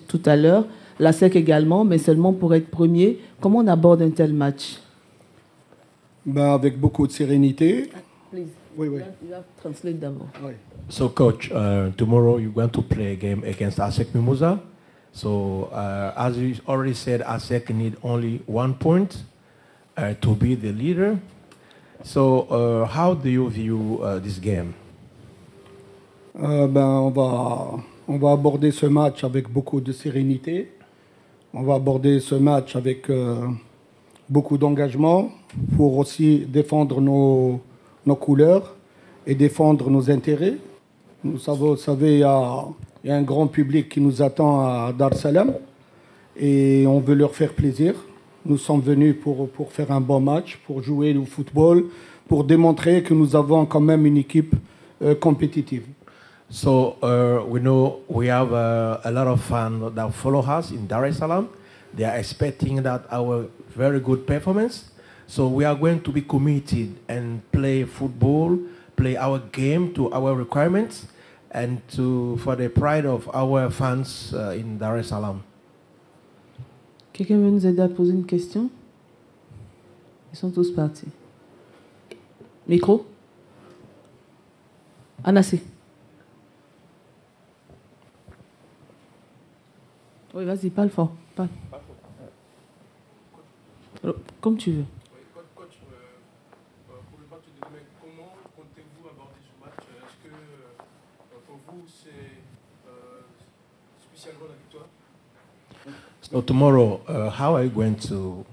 tout à l'heure, la SEC également, mais seulement pour être premier. Comment on aborde un tel match? Ben, avec beaucoup de sérénité. Please. Oui, oui. You have to translate d'abord. Oui. So, coach, tomorrow you're going to play a game against ASEC Mimosa. So, as you already said, ASEC need only 1 point to be the leader. So, how do you view this game? Ben, on va aborder ce match avec beaucoup de sérénité. On va aborder ce match avec beaucoup d'engagement pour aussi défendre nos couleurs et défendre nos intérêts. Vous savez, il y a un grand public qui nous attend à Dar es Salaam et on veut leur faire plaisir. Nous sommes venus pour faire un bon match, pour jouer au football, pour démontrer que nous avons quand même une équipe compétitive. So we know we have a lot of fans that follow us in Dar es Salaam. They are expecting that our very good performance. So we are going to be committed and play football, play our game to our requirements, and for the pride of our fans in Dar es Salaam. Quelqu'un veut nous aider à poser une question? Ils sont tous partis. Micro? Anassé. Oui, vas-y, parle fort. Parle. Comme tu veux. Coach, pour le match de demain, comment comptez-vous aborder ce match? Est-ce que pour vous c'est spécialement la victoire? So tomorrow, how are you going to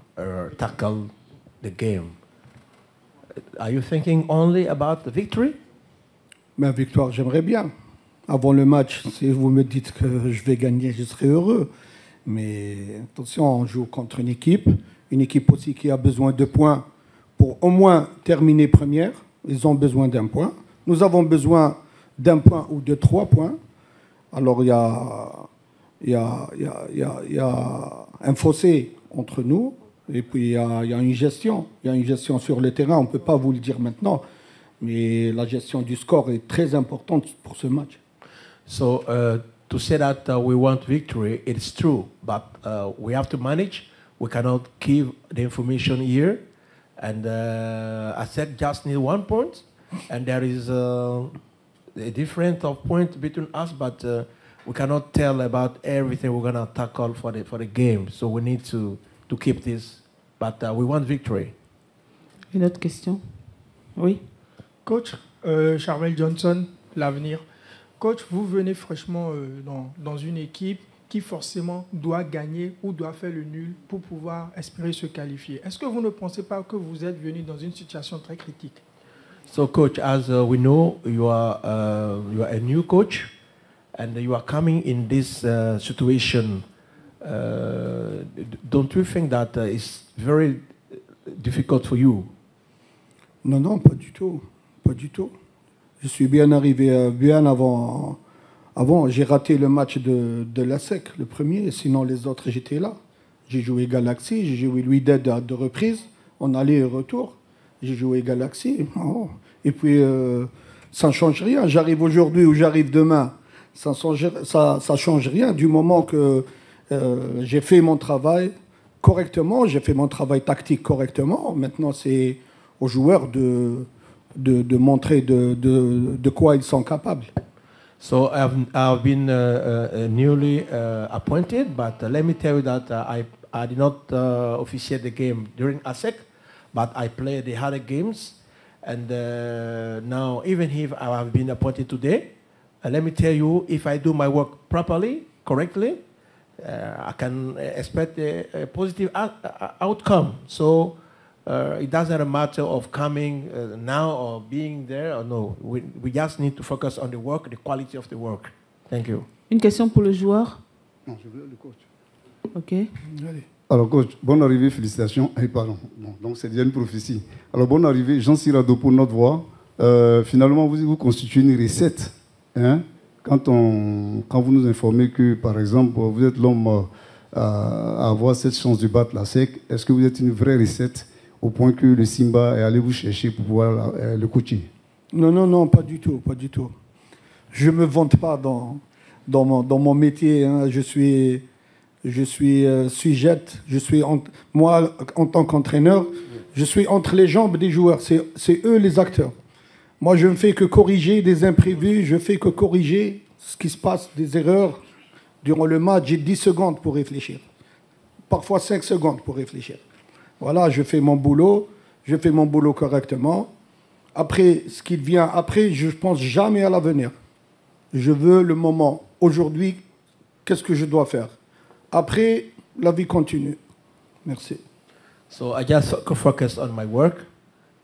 tackle the game? Are you thinking only about the victory? Mais victoire, j'aimerais bien. Avant le match, si vous me dites que je vais gagner, je serai heureux. Mais attention, on joue contre une équipe aussi qui a besoin de points pour au moins terminer première. Ils ont besoin d'un point. Nous avons besoin d'un point ou de 3 points. Alors il y a un fossé entre nous et puis il y a une gestion. Il y a une gestion sur le terrain, on ne peut pas vous le dire maintenant. Mais la gestion du score est très importante pour ce match. So to say that we want victory, it's true, but we have to manage. We cannot give the information here. And I said just need 1 point, and there is a difference of point between us, but we cannot tell about everything we're going to tackle for the game. So we need to keep this, but we want victory. Une autre question? Oui. Coach, Charmel Johnson, l'avenir. Coach, vous venez fraîchement dans une équipe qui forcément doit gagner ou doit faire le nul pour pouvoir espérer se qualifier. Est-ce que vous ne pensez pas que vous êtes venu dans une situation très critique? So, coach, as we know, you are a new coach, and you are coming in this situation. Don't you think that it's very difficult for you? Non, non, pas du tout. Pas du tout. Je suis bien arrivé bien avant. Avant, j'ai raté le match de la SEC, le premier, sinon les autres, j'étais là. J'ai joué Galaxy, j'ai joué Louis Dead à 2 reprises, en aller et retour. J'ai joué Galaxy. Oh. Et puis, ça ne change rien. J'arrive aujourd'hui ou j'arrive demain. Ça ne change rien du moment que j'ai fait mon travail correctement, j'ai fait mon travail tactique correctement. Maintenant, c'est aux joueurs de montrer de quoi ils sont capables. So I've been newly appointed, but let me tell you that I did not officiate the game during ASEC, but I played the harder games. And now, even if I have been appointed today, let me tell you, if I do my work properly, correctly, I can expect a positive outcome. So it doesn't matter of coming now or being there or no. We just need to focus on the work, the quality of the work. Thank you. Une question pour le joueur? Non, je veux le coach. Ok. Allez. Alors coach, bonne arrivée, félicitations. Pardon. Bon, donc c'est déjà une prophétie. Alors bonne arrivée, Jean Sirado pour notre voix. Finalement, vous constituez une recette. Hein, quand vous nous informez que, par exemple, vous êtes l'homme à avoir cette chance de battre la SEC, est-ce que vous êtes une vraie recette au point que le Simba est allé vous chercher pour pouvoir le coacher? Non, non, non, pas du tout, pas du tout. Je ne me vante pas dans mon métier. Hein. Je suis sujette. Moi, en tant qu'entraîneur, je suis entre les jambes des joueurs. C'est eux les acteurs. Moi, je ne fais que corriger des imprévus. Je fais que corriger ce qui se passe, des erreurs. Durant le match, j'ai 10 secondes pour réfléchir. Parfois 5 secondes pour réfléchir. Voilà, je fais mon boulot. Je fais mon boulot correctement. Après, ce qui vient après, je ne pense jamais à l'avenir. Je veux le moment. Aujourd'hui, qu'est-ce que je dois faire? Après, la vie continue. Merci. So I just focus on my work.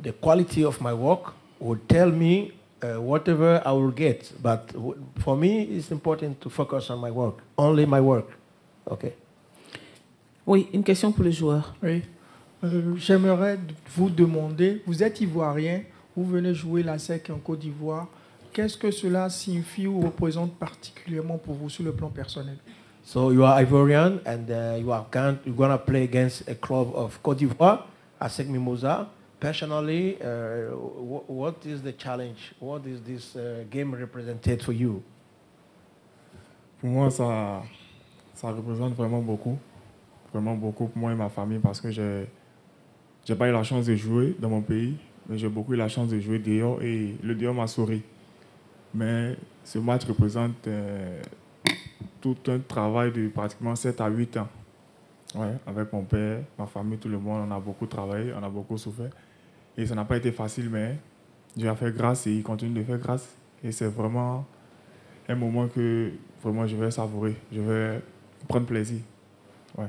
The quality of my work will tell me whatever I will get. But for me, it's important to focus on my work. Only my work. Okay. Oui, une question pour le joueur. Oui. J'aimerais vous demander, vous êtes ivoirien, vous venez jouer la SEC en Côte d'Ivoire. Qu'est-ce que cela signifie ou représente particulièrement pour vous sur le plan personnel? So you are Ivorian and you're going to play against a club of Côte d'Ivoire, ASEC Mimosa. Personally, what is the challenge? What is this game represented for you? Pour moi, ça représente vraiment beaucoup pour moi et ma famille parce que j'ai pas eu la chance de jouer dans mon pays, mais j'ai beaucoup eu la chance de jouer dehors et le dehors m'a souri. Mais ce match représente tout un travail de pratiquement 7 à 8 ans. Ouais, avec mon père, ma famille, tout le monde, on a beaucoup travaillé, on a beaucoup souffert. Et ça n'a pas été facile, mais Dieu a fait grâce et il continue de faire grâce. Et c'est vraiment un moment que vraiment je vais savourer, je vais prendre plaisir. Ouais.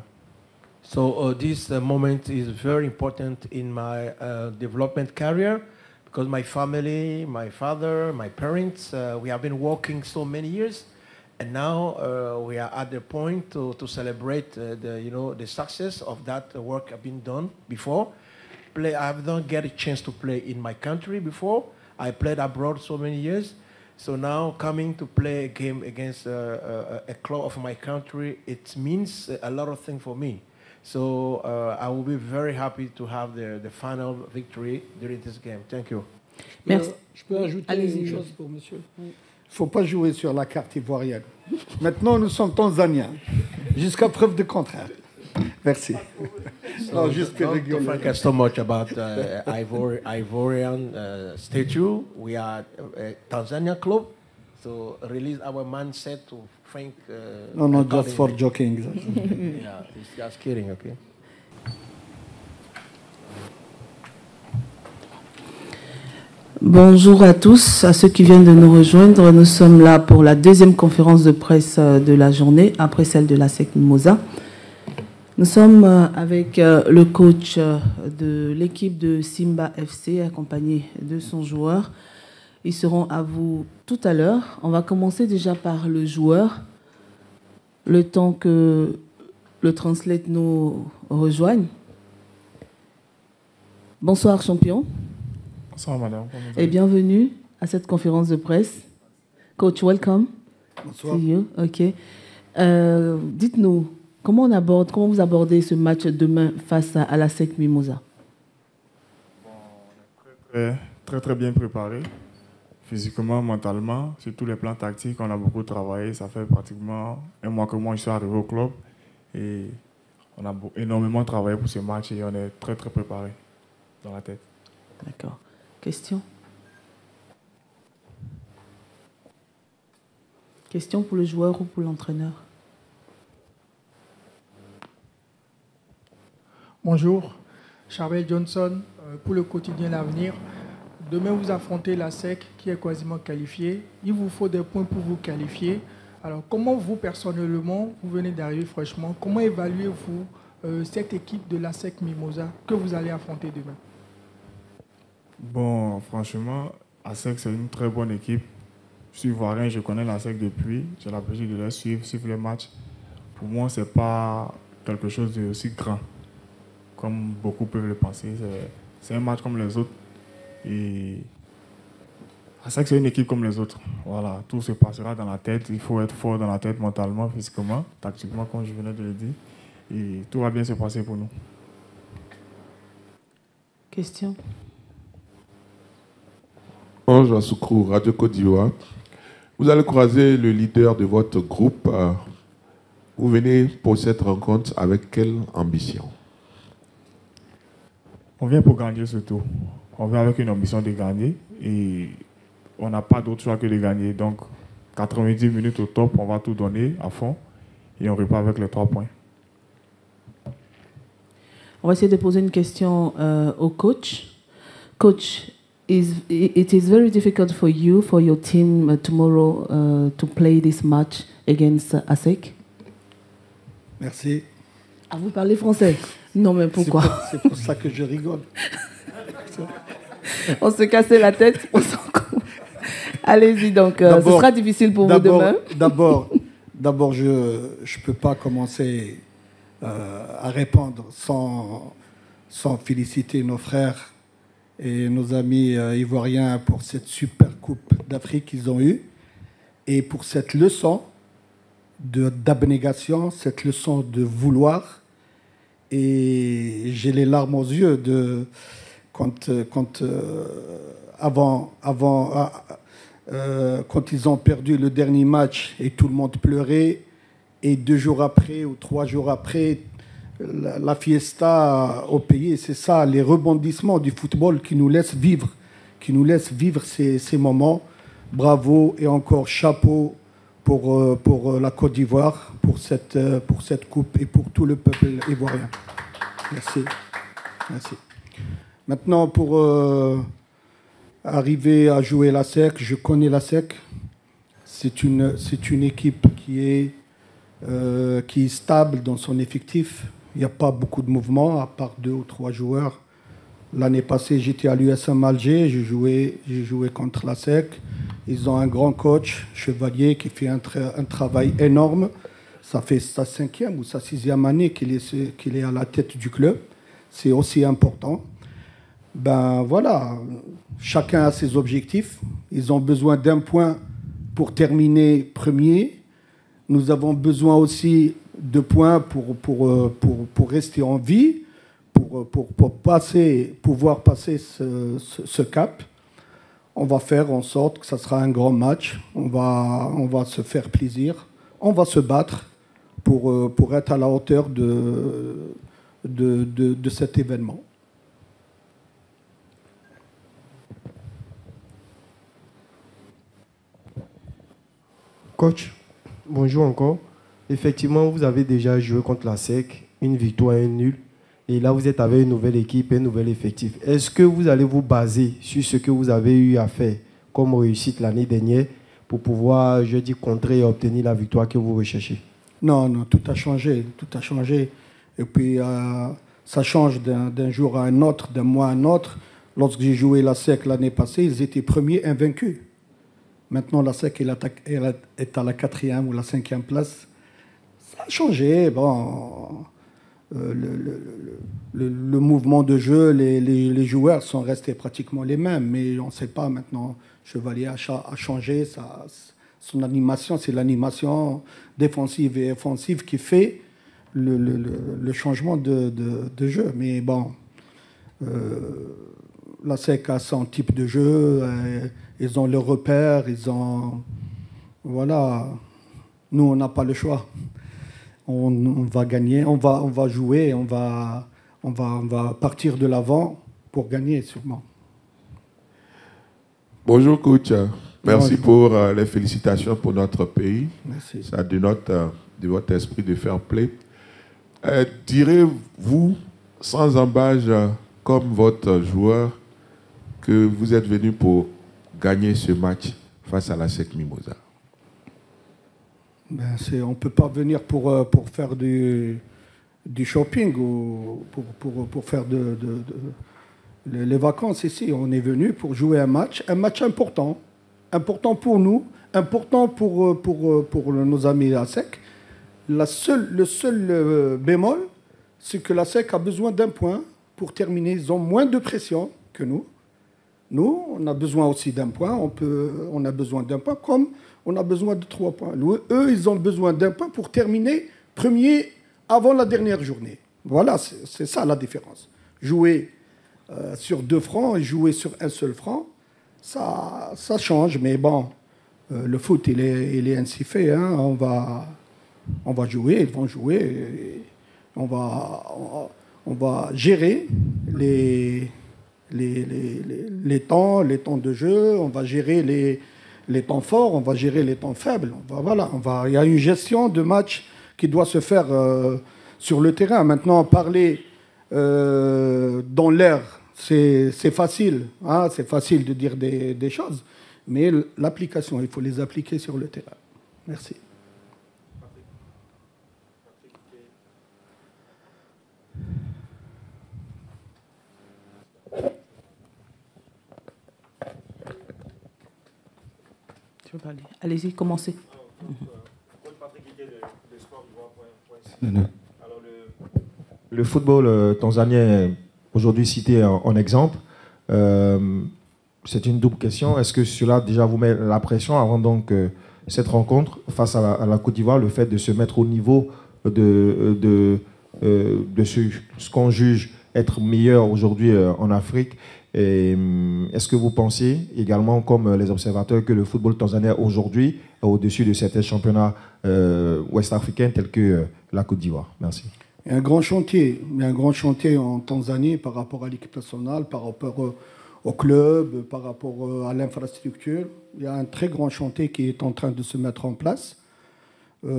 So this moment is very important in my development career because my family, my father, my parents, we have been working so many years. And now we are at the point to celebrate the success of that work have been done before. I don't get a chance to play in my country before. I played abroad so many years. So now coming to play a game against a club of my country, it means a lot of things for me. So I will be very happy to have the final victory during this game. Thank you. Merci. Je peux ajouter Allez-y. une chose pour monsieur? Il ne faut pas jouer sur la carte ivoirienne. Maintenant, nous sommes tanzaniens, jusqu'à preuve de contraire. Merci. So don't forget so much about Ivorian statue. We are a Tanzania club, so release our mindset to think. No, just for joking. Yeah, it's just kidding, okay? Bonjour à tous, à ceux qui viennent de nous rejoindre. Nous sommes là pour la deuxième conférence de presse de la journée, après celle de l'ASEC Mimosa. Nous sommes avec le coach de l'équipe de Simba FC, accompagné de son joueur. Ils seront à vous tout à l'heure. On va commencer déjà par le joueur, le temps que le translate nous rejoigne. Bonsoir champion. Bonsoir madame. Et bienvenue à cette conférence de presse. Coach, welcome. Bonsoir. See you. OK. Dites-nous, comment vous abordez ce match demain face à l'ASEC Mimosa? On est très bien préparé. Physiquement, mentalement, sur tous les plans tactiques, on a beaucoup travaillé. Ça fait pratiquement un mois que moi je suis arrivé au club. Et on a énormément travaillé pour ce match et on est très préparé dans la tête. D'accord. Question? Question pour le joueur ou pour l'entraîneur? Bonjour, Charvel Johnson, pour le quotidien L'Avenir. Demain, vous affrontez la SEC qui est quasiment qualifiée. Il vous faut des points pour vous qualifier. Alors, comment vous, personnellement, vous venez d'arriver fraîchement, comment évaluez-vous cette équipe de la SEC Mimosa que vous allez affronter demain? Bon, franchement, ASEC, c'est une très bonne équipe. Je suis ivoirien, je connais l'ASEC depuis. J'ai l'habitude de les suivre les matchs. Pour moi, ce n'est pas quelque chose d'aussi grand, comme beaucoup peuvent le penser. C'est un match comme les autres. Et ASEC, c'est une équipe comme les autres. Voilà, tout se passera dans la tête. Il faut être fort dans la tête, mentalement, physiquement, tactiquement, comme je venais de le dire. Et tout va bien se passer pour nous. Question? Ange Asoukrou, Radio Côte d'Ivoire. Vous allez croiser le leader de votre groupe. Vous venez pour cette rencontre avec quelle ambition? On vient pour gagner surtout. On vient avec une ambition de gagner et on n'a pas d'autre choix que de gagner. Donc, 90 minutes au top, on va tout donner à fond et on repart avec les 3 points. On va essayer de poser une question au coach. Coach, it is very difficult for you, for your team tomorrow to play this match against ASEC. Merci. Ah, vous parlez français? Non, mais pourquoi? C'est pour ça que je rigole. On se cassait la tête. Allez-y, donc, ce sera difficile pour vous demain. D'abord, je ne peux pas commencer à répondre sans féliciter nos frères et nos amis ivoiriens pour cette super Coupe d'Afrique qu'ils ont eue et pour cette leçon d'abnégation, cette leçon de vouloir. Et j'ai les larmes aux yeux quand ils ont perdu le dernier match et tout le monde pleurait. Et 2 jours après ou 3 jours après, la fiesta au pays. C'est ça, les rebondissements du football qui nous laissent vivre, ces moments. Bravo et encore chapeau pour la Côte d'Ivoire, pour cette coupe et pour tout le peuple ivoirien. Merci. Maintenant, pour arriver à jouer la SEC, je connais la SEC. C'est une équipe qui est stable dans son effectif. Il n'y a pas beaucoup de mouvements, à part 2 ou 3 joueurs. L'année passée, j'étais à l'USM Alger, j'ai joué contre la SEC. Ils ont un grand coach, Chevalier, qui fait un travail énorme. Ça fait sa 5e ou sa 6e année qu'il est à la tête du club. C'est aussi important. Ben voilà, chacun a ses objectifs. Ils ont besoin d'1 point pour terminer premier. Nous avons besoin aussi de points pour rester en vie, pour pouvoir passer ce cap. On va faire en sorte que ça sera un grand match. On va se faire plaisir. On va se battre pour être à la hauteur de cet événement. Coach, bonjour encore. Effectivement, vous avez déjà joué contre la SEC, une victoire et un nul. Et là, vous êtes avec une nouvelle équipe, un nouvel effectif. Est-ce que vous allez vous baser sur ce que vous avez eu à faire comme réussite l'année dernière pour pouvoir, je dis, contrer et obtenir la victoire que vous recherchez? Non, tout a changé. Et puis, ça change d'un jour à un autre, d'un mois à un autre. Lorsque j'ai joué la SEC l'année passée, ils étaient premiers invaincus. Maintenant, la SEC elle est à la 4e ou la 5e place. Ça a changé. Bon, le mouvement de jeu, les joueurs sont restés pratiquement les mêmes. Mais on ne sait pas maintenant. Chevalier a changé son animation. C'est l'animation défensive et offensive qui fait le changement de jeu. Mais bon, la SEC a son type de jeu. Ils ont leurs repères, voilà. Nous, on n'a pas le choix. On va gagner, on va jouer, on va partir de l'avant pour gagner, sûrement. Bonjour, coach. Merci pour les félicitations pour notre pays. Merci. Ça dénote de votre esprit de fair play. Direz-vous, sans embâche, comme votre joueur, que vous êtes venu pour gagner ce match face à la SEC Mimosa? On ne peut pas venir pour faire du shopping ou pour faire les vacances ici. On est venu pour jouer un match important pour nous, important pour nos amis à SEC. Le seul bémol, c'est que la SEC a besoin d'1 point pour terminer. Ils ont moins de pression que nous. Nous, on a besoin aussi d'1 point. On a besoin d'1 point comme on a besoin de 3 points. Eux, ils ont besoin d'1 point pour terminer premier avant la dernière journée. Voilà, c'est ça la différence. Jouer sur 2 francs et jouer sur un seul franc, ça change. Mais bon, Le foot, il est ainsi fait. Hein. On va jouer, ils vont jouer. Et on va gérer les temps de jeu. On va gérer les temps forts. On va gérer les temps faibles. Il y a une gestion de match qui doit se faire sur le terrain. Maintenant, parler dans l'air, c'est facile. Hein, c'est facile de dire des choses. Mais l'application, il faut les appliquer sur le terrain. Merci. Tu veux parler? Allez-y, commencez. Alors, le football tanzanien, aujourd'hui cité en exemple, c'est une double question. Est-ce que cela déjà vous met la pression avant donc cette rencontre face à la Côte d'Ivoire, le fait de se mettre au niveau de ce qu'on juge être meilleur aujourd'hui en Afrique? Et est-ce que vous pensez également, comme les observateurs, que le football tanzanien aujourd'hui est au-dessus de certains championnats ouest-africains tels que la Côte d'Ivoire? Merci. Il y a un grand chantier. Il y a un grand chantier en Tanzanie par rapport à l'équipe nationale, par rapport au club, par rapport à l'infrastructure. Il y a un très grand chantier qui est en train de se mettre en place. Il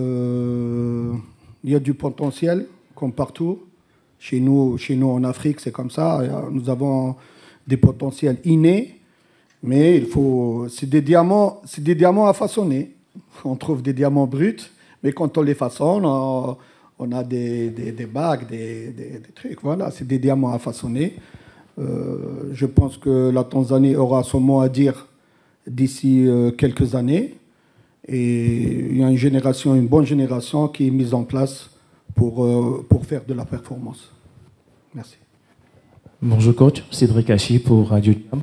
y a du potentiel, comme partout. Chez nous en Afrique, c'est comme ça. Nous avons des potentiels innés, mais c'est des diamants à façonner. On trouve des diamants bruts, mais quand on les façonne, on a des bagues, des trucs. Voilà, c'est des diamants à façonner. Je pense que la Tanzanie aura son mot à dire d'ici quelques années. Et il y a une bonne génération qui est mise en place pour faire de la performance. Merci. Bonjour coach, Cédric Hachi pour Radio Jam.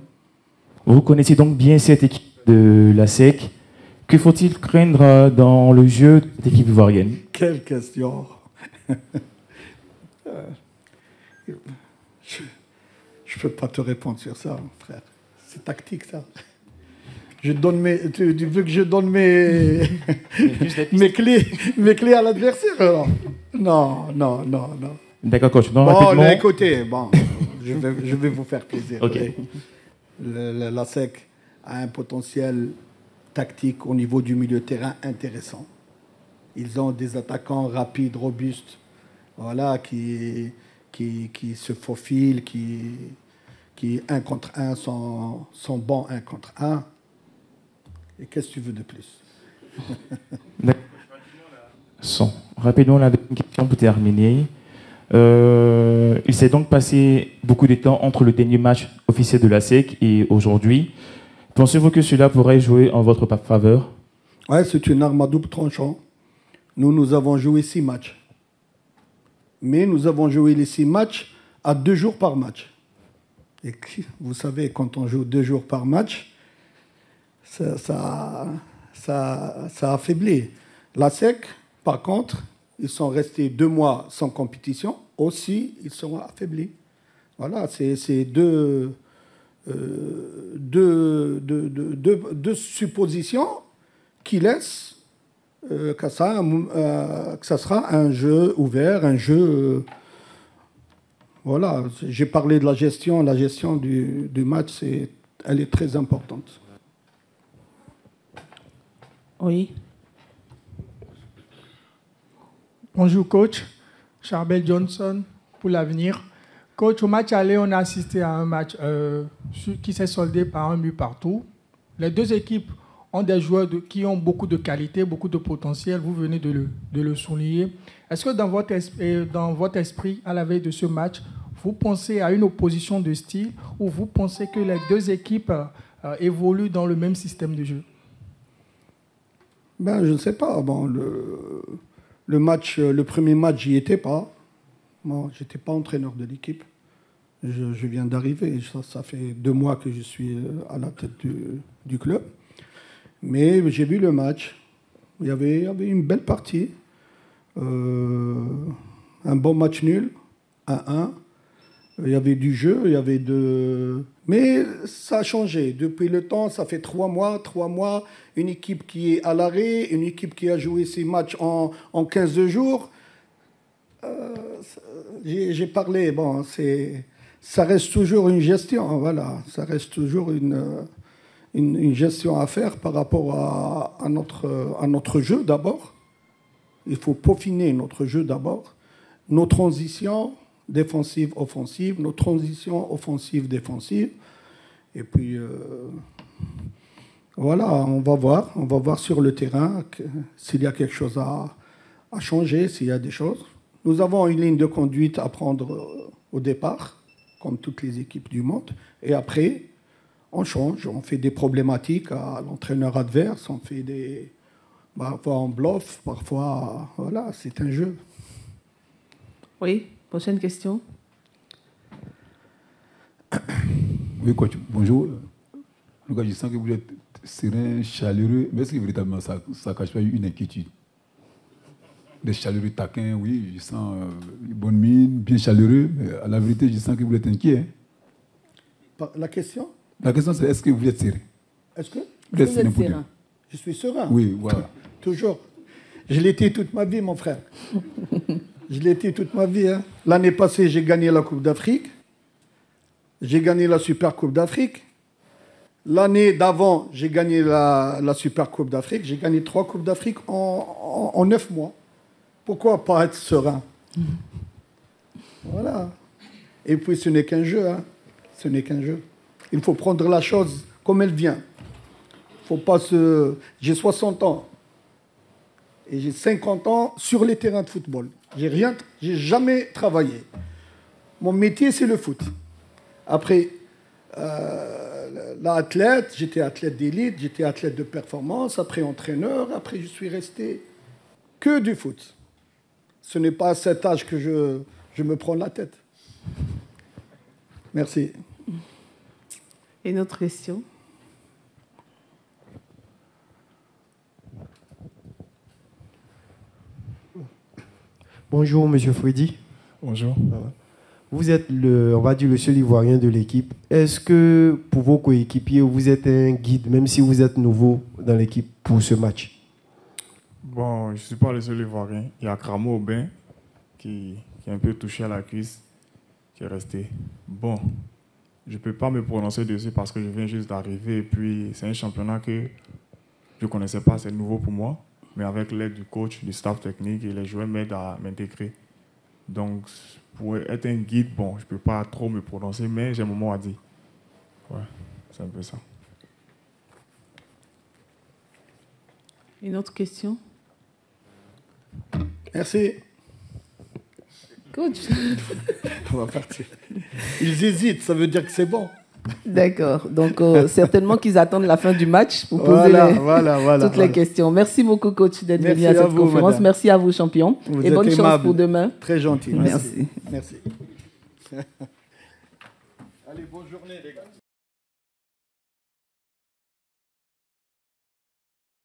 Vous connaissez donc bien cette équipe de la SEC. Que faut-il craindre dans le jeu de cette équipe ivoirienne? Quelle question. Je ne peux pas te répondre sur ça, mon frère. C'est tactique, ça. Tu veux que je donne mes clés à l'adversaire? Non. D'accord, coach. Écoutez, je vais vous faire plaisir. Okay. La SEC a un potentiel tactique au niveau du milieu de terrain intéressant. Ils ont des attaquants rapides, robustes, voilà, qui se faufilent, qui 1 contre 1 sont bons 1 contre 1. Et qu'est-ce que tu veux de plus? Rapidement, la deuxième question pour terminer. Il s'est donc passé beaucoup de temps entre le dernier match officiel de la SEC et aujourd'hui. Pensez-vous que cela pourrait jouer en votre faveur? Oui, c'est une arme à double tranchant. Nous avons joué 6 matchs. Mais nous avons joué les 6 matchs à 2 jours par match. Et vous savez, quand on joue 2 jours par match, ça affaiblit. La SEC, par contre, ils sont restés 2 mois sans compétition. Aussi, ils sont affaiblis. Voilà, c'est deux suppositions qui laissent que ça sera un jeu ouvert, un jeu... voilà, j'ai parlé de la gestion. La gestion du match, elle est très importante. Oui. Bonjour coach, Charbel Johnson pour l'avenir. Coach, au match aller, on a assisté à un match qui s'est soldé par un but partout. Les deux équipes ont des joueurs qui ont beaucoup de qualité, beaucoup de potentiel. Vous venez de le souligner. Est-ce que dans votre esprit, à la veille de ce match, vous pensez à une opposition de style ou vous pensez que les deux équipes évoluent dans le même système de jeu? Je ne sais pas. Bon, le premier match, j'y étais pas. Moi, j'étais pas entraîneur de l'équipe. Je viens d'arriver. Ça fait 2 mois que je suis à la tête du club. Mais j'ai vu le match. Il y avait une belle partie. Un bon match nul, 1-1. Il y avait du jeu, il y avait de... Mais ça a changé. Depuis le temps, ça fait 3 mois, une équipe qui est à l'arrêt, une équipe qui a joué ses matchs en 15 jours. J'ai parlé, bon, ça reste toujours une gestion, voilà. Ça reste toujours une gestion à faire par rapport à notre jeu d'abord. Il faut peaufiner notre jeu d'abord. Nos transitions défensives, offensives, nos transitions offensives, défensives. Et puis, voilà, on va voir sur le terrain s'il y a quelque chose à changer, s'il y a des choses. Nous avons une ligne de conduite à prendre au départ, comme toutes les équipes du monde. Et après, on change, on fait des problématiques à l'entraîneur adverse, on fait des... Parfois on bluffe, parfois... Voilà, c'est un jeu. Oui, prochaine question. Oui, coach, bonjour. Je sens que vous êtes serein, chaleureux, mais est-ce que véritablement ça ne cache pas une inquiétude? Des chaleureux taquins, oui, je sens une bonne mine, bien chaleureux, mais à la vérité, je sens que vous êtes inquiet. Hein? La question? La question, c'est est-ce que vous êtes serein? Est-ce que vous êtes serein? Je suis serein. Oui, voilà. Toujours. Je l'ai été toute ma vie, mon frère. Je l'ai été toute ma vie. Hein. L'année passée, j'ai gagné la Coupe d'Afrique. J'ai gagné la Super Coupe d'Afrique. L'année d'avant, j'ai gagné la Super Coupe d'Afrique. J'ai gagné 3 Coupes d'Afrique en 9 mois. Pourquoi pas être serein? Voilà. Et puis, ce n'est qu'un jeu. Hein. Ce n'est qu'un jeu. Il faut prendre la chose comme elle vient. Faut pas se... J'ai 60 ans. Et j'ai 50 ans sur les terrains de football. J'ai jamais travaillé. Mon métier, c'est le foot. Après, l'athlète, j'étais athlète d'élite, j'étais athlète de performance, après entraîneur, après je suis resté que du foot. Ce n'est pas à cet âge que je me prends la tête. Merci. Une autre question? Bonjour, Monsieur Freddy. Bonjour. Vous êtes on va dire, le seul Ivoirien de l'équipe. Est-ce que pour vos coéquipiers, vous êtes un guide, même si vous êtes nouveau dans l'équipe pour ce match? Bon, je ne suis pas le seul Ivoirien. Il y a Cramo Aubin qui est un peu touché à la cuisse, qui est resté. Bon, je ne peux pas me prononcer dessus parce que je viens juste d'arriver. Et puis, c'est un championnat que je ne connaissais pas, c'est nouveau pour moi. Mais avec l'aide du coach, du staff technique et les joueurs m'aident à m'intégrer. Donc, pour être un guide, bon, je ne peux pas trop me prononcer, mais j'ai mon mot à dire. Ouais, c'est un peu ça. Une autre question? Merci. Coach. On va partir. Ils hésitent, ça veut dire que c'est bon. D'accord. Donc, certainement qu'ils attendent la fin du match pour poser toutes les questions. Merci beaucoup, coach, d'être venu à cette conférence. Madame. Merci à vous, champion. Vous et bonne chance aimable. pour demain. Très gentil. Merci. Merci. Allez, bonne journée, les gars.